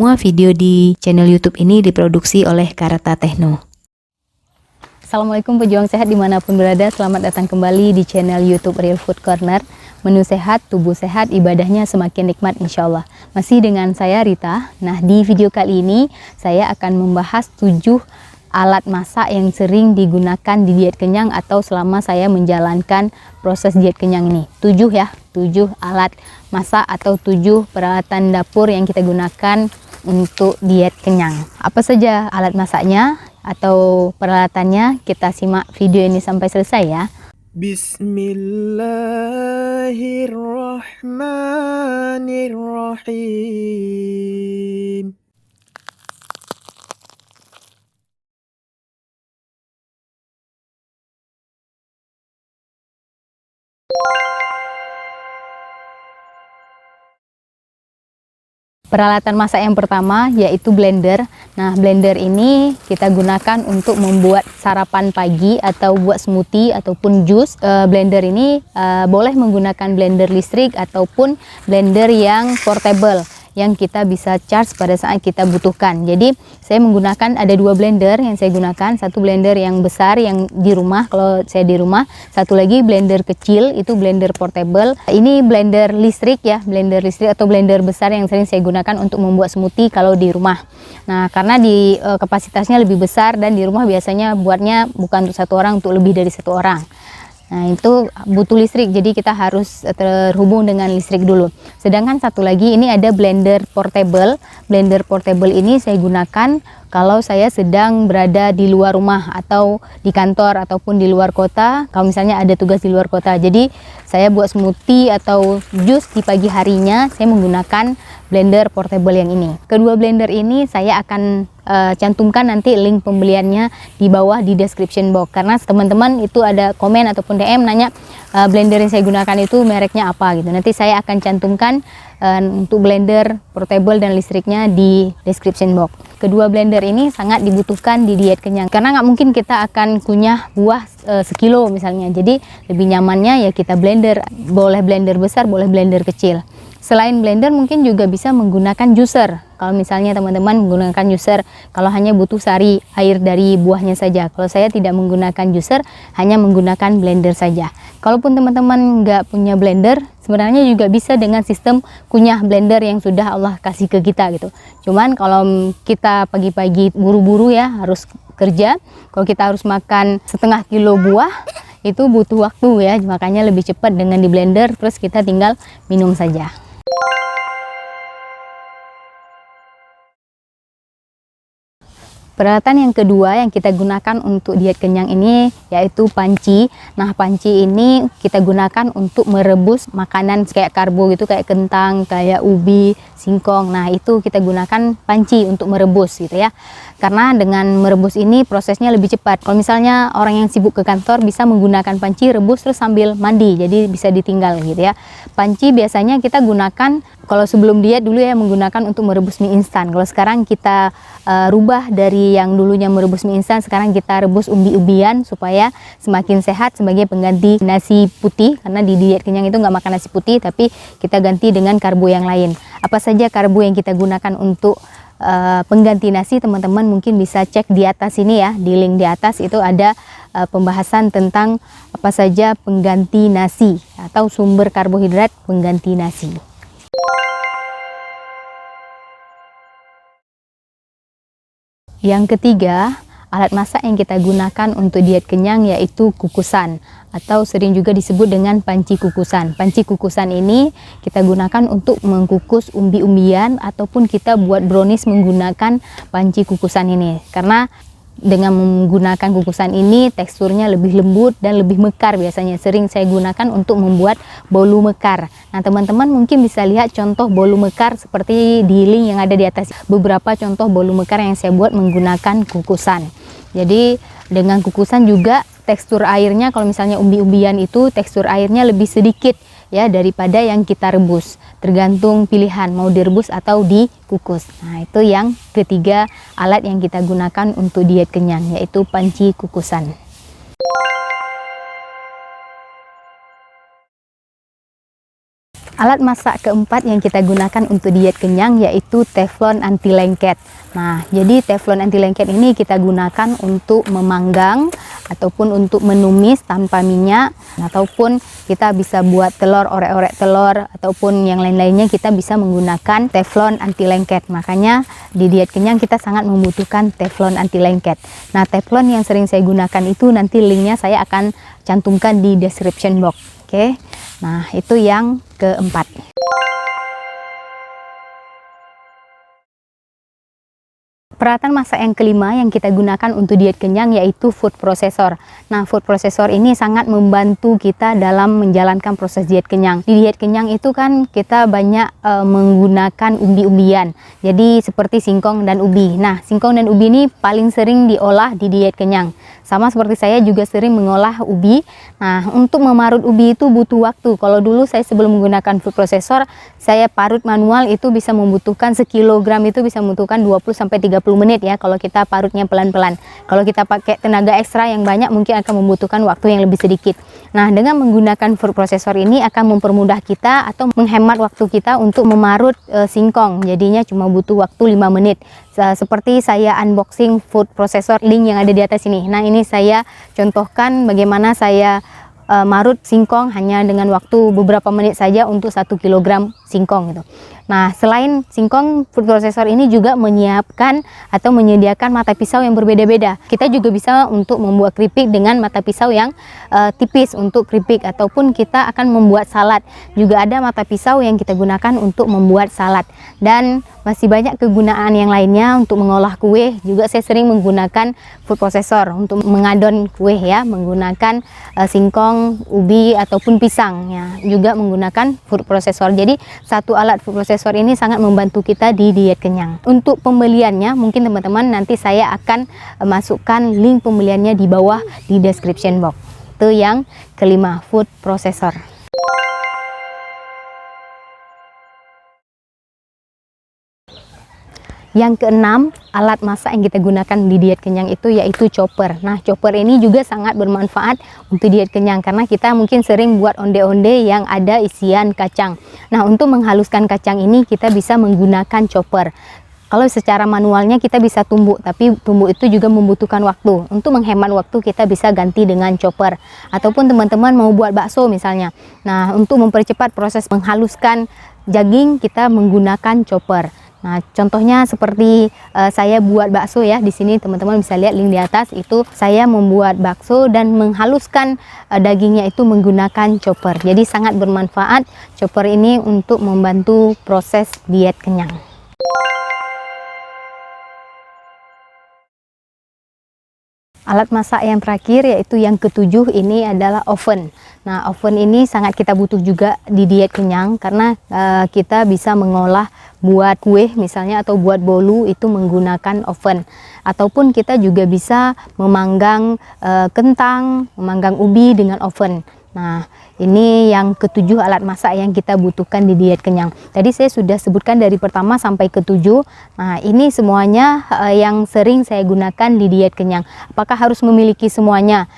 Semua video di channel YouTube ini diproduksi oleh Karata Techno. Assalamualaikum pejuang sehat dimanapun berada, selamat datang kembali di channel YouTube Real Food Corner. Menu sehat, tubuh sehat, ibadahnya semakin nikmat insya Allah. Masih dengan saya Rita. Nah, di video kali ini saya akan membahas 7 alat masak yang sering digunakan di diet kenyang atau selama saya menjalankan proses diet kenyang ini. 7 ya, 7 alat masak atau 7 peralatan dapur yang kita gunakan untuk diet kenyang. Apa saja alat masaknya atau peralatannya? Kita simak video ini sampai selesai ya. Bismillahirrahmanirrahim. Peralatan masak yang pertama yaitu blender. Nah, blender ini kita gunakan untuk membuat sarapan pagi atau buat smoothie ataupun jus. Blender ini boleh menggunakan blender listrik ataupun blender yang portable yang kita bisa charge pada saat kita butuhkan. Jadi saya menggunakan ada 2 blender yang saya gunakan. Satu blender yang besar yang di rumah kalau saya di rumah, satu lagi blender kecil itu blender portable. Ini blender listrik ya, blender listrik atau blender besar yang sering saya gunakan untuk membuat smoothie kalau di rumah. Nah, karena di kapasitasnya lebih besar dan di rumah biasanya buatnya bukan untuk satu orang, untuk lebih dari satu orang. Nah, itu butuh listrik, jadi kita harus terhubung dengan listrik dulu. Sedangkan satu lagi ini ada blender portable. Blender portable ini saya gunakan kalau saya sedang berada di luar rumah atau di kantor ataupun di luar kota. Kalau misalnya ada tugas di luar kota, jadi saya buat smoothie atau jus di pagi harinya, saya menggunakan blender portable yang ini. Kedua blender ini saya akan cantumkan nanti link pembeliannya di bawah di description box, karena teman-teman itu ada komen ataupun DM nanya blender yang saya gunakan itu mereknya apa gitu. Nanti saya akan cantumkan untuk blender portable dan listriknya di description box. Kedua blender ini sangat dibutuhkan di diet kenyang karena nggak mungkin kita akan kunyah buah sekilo misalnya. Jadi lebih nyamannya ya kita blender, boleh blender besar, boleh blender kecil. Selain blender mungkin juga bisa menggunakan juicer. Kalau misalnya teman-teman menggunakan juicer, kalau hanya butuh sari air dari buahnya saja. Kalau saya tidak menggunakan juicer, hanya menggunakan blender saja. Kalaupun teman-teman nggak punya blender, sebenarnya juga bisa dengan sistem kunyah blender yang sudah Allah kasih ke kita gitu. Cuman kalau kita pagi-pagi buru-buru ya, harus kerja, kalau kita harus makan setengah kilo buah, itu butuh waktu ya, makanya lebih cepat dengan di blender, terus kita tinggal minum saja. Peralatan yang kedua yang kita gunakan untuk diet kenyang ini yaitu panci. Nah, panci ini kita gunakan untuk merebus makanan kayak karbo gitu, kayak kentang, kayak ubi, singkong. Nah, itu kita gunakan panci untuk merebus gitu ya. Karena dengan merebus ini prosesnya lebih cepat. Kalau misalnya orang yang sibuk ke kantor bisa menggunakan panci rebus terus sambil mandi, jadi bisa ditinggal gitu ya. Panci biasanya kita gunakan kalau sebelum diet dulu ya menggunakan untuk merebus mie instan. Kalau sekarang kita rubah dari yang dulunya merebus mie instan, sekarang kita rebus umbi-umbian supaya semakin sehat sebagai pengganti nasi putih. Karena di diet kenyang itu nggak makan nasi putih, tapi kita ganti dengan karbo yang lain. Apa saja karbo yang kita gunakan untuk pengganti nasi, teman-teman mungkin bisa cek di atas ini ya, di link di atas itu ada pembahasan tentang apa saja pengganti nasi atau sumber karbohidrat pengganti nasi. Yang ketiga, alat masak yang kita gunakan untuk diet kenyang yaitu kukusan atau sering juga disebut dengan panci kukusan. Panci kukusan ini kita gunakan untuk mengkukus umbi-umbian ataupun kita buat brownies menggunakan panci kukusan ini. Karena dengan menggunakan kukusan ini teksturnya lebih lembut dan lebih mekar, biasanya sering saya gunakan untuk membuat bolu mekar. Nah, teman-teman mungkin bisa lihat contoh bolu mekar seperti di link yang ada di atas. Beberapa contoh bolu mekar yang saya buat menggunakan kukusan. Jadi dengan kukusan juga tekstur airnya, kalau misalnya umbi-umbian itu tekstur airnya lebih sedikit ya daripada yang kita rebus. Tergantung pilihan mau direbus atau dikukus. Nah, itu yang ketiga alat yang kita gunakan untuk diet kenyang yaitu panci kukusan. Alat masak keempat yang kita gunakan untuk diet kenyang yaitu teflon anti lengket. Nah, jadi teflon anti lengket ini kita gunakan untuk memanggang ataupun untuk menumis tanpa minyak, ataupun kita bisa buat telur, orek-orek telur, ataupun yang lain-lainnya kita bisa menggunakan teflon anti lengket. Makanya di diet kenyang kita sangat membutuhkan teflon anti lengket. Nah, teflon yang sering saya gunakan itu nanti linknya saya akan cantumkan di description box. Oke. Nah, itu yang keempat. Peralatan masak yang kelima yang kita gunakan untuk diet kenyang yaitu food processor. Nah, food processor ini sangat membantu kita dalam menjalankan proses diet kenyang. Di diet kenyang itu kan kita banyak menggunakan umbi-umbian. Jadi seperti singkong dan ubi. Nah, singkong dan ubi ini paling sering diolah di diet kenyang. Sama seperti saya juga sering mengolah ubi. Nah, untuk memarut ubi itu butuh waktu. Kalau dulu saya sebelum menggunakan food processor, saya parut manual itu bisa membutuhkan sekilogram itu bisa membutuhkan 20-30 menit ya kalau kita parutnya pelan-pelan. Kalau kita pakai tenaga ekstra yang banyak mungkin akan membutuhkan waktu yang lebih sedikit. Nah, dengan menggunakan food processor ini akan mempermudah kita atau menghemat waktu kita untuk memarut singkong. Jadinya cuma butuh waktu 5 menit. Seperti saya unboxing food processor, link yang ada di atas ini. Nah, ini saya contohkan bagaimana saya marut singkong hanya dengan waktu beberapa menit saja untuk 1 kilogram singkong gitu. Nah, selain singkong, food processor ini juga menyiapkan atau menyediakan mata pisau yang berbeda-beda. Kita juga bisa untuk membuat keripik dengan mata pisau yang tipis untuk keripik, ataupun kita akan membuat salad. Juga ada mata pisau yang kita gunakan untuk membuat salad. Dan masih banyak kegunaan yang lainnya untuk mengolah kue. Juga saya sering menggunakan food processor untuk mengadon kue ya, menggunakan singkong, ubi ataupun pisang ya. Juga menggunakan food processor. Jadi satu alat food processor ini sangat membantu kita di diet kenyang. Untuk pembeliannya mungkin teman-teman nanti saya akan masukkan link pembeliannya di bawah di description box. Itu yang kelima, food processor. Yang keenam, alat masak yang kita gunakan di diet kenyang itu yaitu chopper. Nah, chopper ini juga sangat bermanfaat untuk diet kenyang karena kita mungkin sering buat onde-onde yang ada isian kacang. Nah, untuk menghaluskan kacang ini kita bisa menggunakan chopper. Kalau secara manualnya kita bisa tumbuk, tapi tumbuk itu juga membutuhkan waktu. Untuk menghemat waktu kita bisa ganti dengan chopper. Ataupun teman-teman mau buat bakso misalnya. Nah, untuk mempercepat proses menghaluskan daging kita menggunakan chopper. Nah, contohnya seperti saya buat bakso ya. Di sini teman-teman bisa lihat link di atas, itu saya membuat bakso dan menghaluskan dagingnya itu menggunakan chopper. Jadi sangat bermanfaat chopper ini untuk membantu proses diet kenyang. Alat masak yang terakhir yaitu yang ketujuh, ini adalah oven. Nah, oven ini sangat kita butuh juga di diet kenyang karena kita bisa mengolah buat kue misalnya atau buat bolu itu menggunakan oven. Ataupun kita juga bisa memanggang kentang, memanggang ubi dengan oven. Nah, ini yang ketujuh alat masak yang kita butuhkan di diet kenyang. Tadi saya sudah sebutkan dari pertama sampai ketujuh. Nah, ini semuanya yang sering saya gunakan di diet kenyang. Apakah harus memiliki semuanya?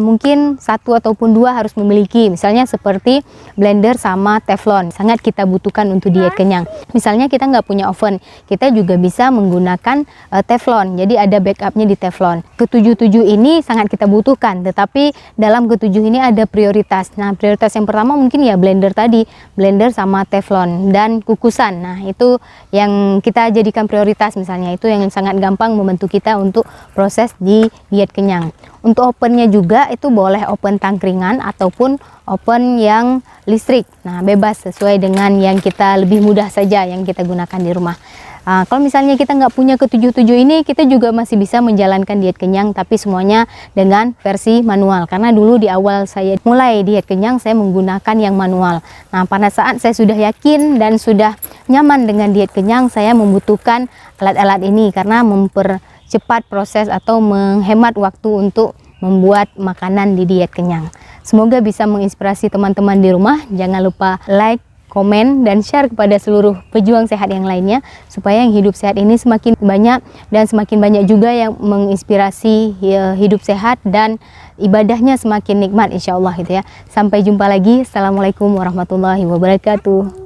Mungkin satu ataupun dua harus memiliki, misalnya seperti blender sama teflon, sangat kita butuhkan untuk diet kenyang. Misalnya kita nggak punya oven, kita juga bisa menggunakan teflon, jadi ada backupnya di teflon. Ketujuh-tujuh ini sangat kita butuhkan, tetapi dalam ketujuh ini ada prioritas. Nah, prioritas yang pertama mungkin ya blender tadi, blender sama teflon dan kukusan. Nah, itu yang kita jadikan prioritas, misalnya itu yang sangat gampang membantu kita untuk proses di diet kenyang. Untuk ovennya juga itu boleh oven tangkringan ataupun oven yang listrik. Nah, bebas sesuai dengan yang kita lebih mudah saja yang kita gunakan di rumah. Kalau misalnya kita nggak punya ketujuh-tujuh ini, kita juga masih bisa menjalankan diet kenyang, tapi semuanya dengan versi manual. Karena dulu di awal saya mulai diet kenyang, saya menggunakan yang manual. Nah, pada saat saya sudah yakin dan sudah nyaman dengan diet kenyang, saya membutuhkan alat-alat ini karena mempercepat proses atau menghemat waktu untuk membuat makanan di diet kenyang. Semoga bisa menginspirasi teman-teman di rumah. Jangan lupa like, komen, dan share kepada seluruh pejuang sehat yang lainnya, supaya yang hidup sehat ini semakin banyak dan semakin banyak juga yang menginspirasi hidup sehat dan ibadahnya semakin nikmat insya Allah gitu ya. Sampai jumpa lagi. Assalamualaikum warahmatullahi wabarakatuh.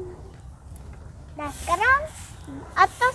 Nah sekarang atas